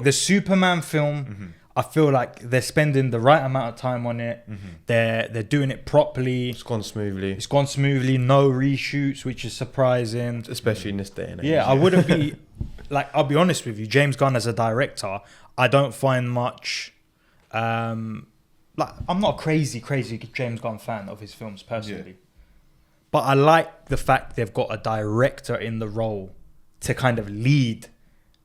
the Superman film, I feel like they're spending the right amount of time on it. They're doing it properly. It's gone smoothly. No reshoots, which is surprising. Especially in this day and age. Yeah, I wouldn't be... Like, I'll be honest with you, James Gunn as a director, I don't find much... I'm not a crazy James Gunn fan of his films personally. Yeah. But I like the fact they've got a director in the role to kind of lead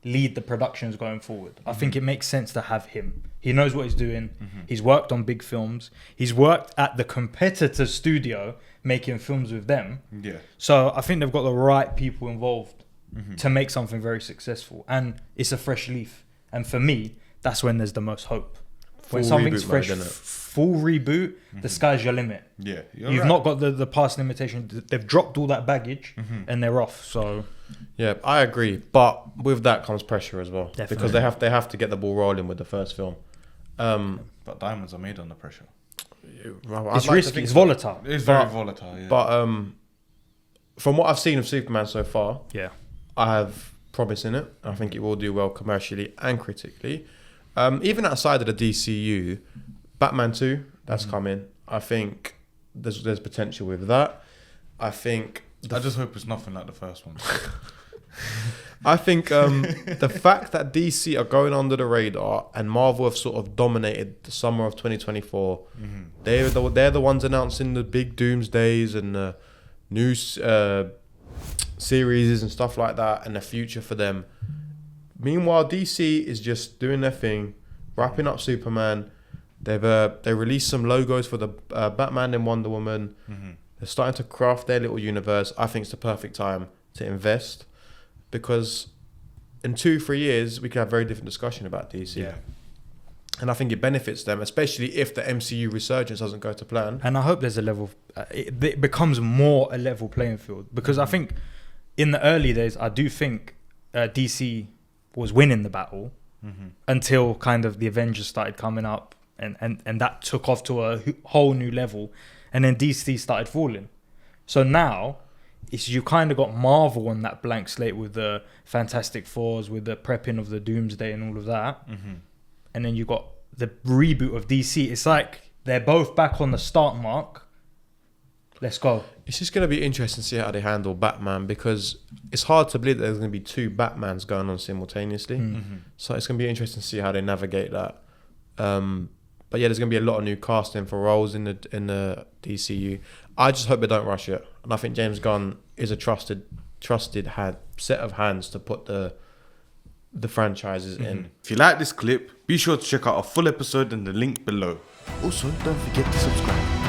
the productions going forward. I think it makes sense to have him. He knows what he's doing. He's worked on big films. He's worked at the competitor studio making films with them. Yeah. So I think they've got the right people involved to make something very successful. And it's a fresh leaf. And for me, that's when there's the most hope. When something's fresh, full reboot, the sky's your limit. Yeah, you've not got the past limitation. They've dropped all that baggage and they're off. So, yeah, I agree. But with that comes pressure as well, definitely. Because they have to get the ball rolling with the first film. But diamonds are made under pressure. It's risky. It's volatile. It's very volatile. Yeah. But from what I've seen of Superman so far, I have promise in it. I think it will do well commercially and critically. Even outside of the DCU, Batman 2, that's coming. I think there's potential with that. I think... I just hope it's nothing like the first one. I think the fact that DC are going under the radar and Marvel have sort of dominated the summer of 2024, they're the ones announcing the big Doomsdays and the new series and stuff like that and the future for them. Meanwhile, DC is just doing their thing, wrapping up Superman. They released some logos for the Batman and Wonder Woman. They're starting to craft their little universe. I think it's the perfect time to invest because in 2-3 years, we could have a very different discussion about DC. Yeah. And I think it benefits them, especially if the MCU resurgence doesn't go to plan. And I hope there's a level... it becomes more a level playing field because I think in the early days, I do think DC... was winning the battle until kind of the Avengers started coming up and that took off to a whole new level and then DC started falling. So now you kind of got Marvel on that blank slate with the Fantastic Fours, with the prepping of the Doomsday and all of that. And then you got the reboot of DC. It's like they're both back on the start mark. Let's go. It's just going to be interesting to see how they handle Batman because it's hard to believe that there's going to be 2 Batmans going on simultaneously. So it's going to be interesting to see how they navigate that. But yeah, there's going to be a lot of new casting for roles in the DCU. I just hope they don't rush it. And I think James Gunn is a trusted set of hands to put the franchises in. If you like this clip, be sure to check out our full episode in the link below. Also, don't forget to subscribe.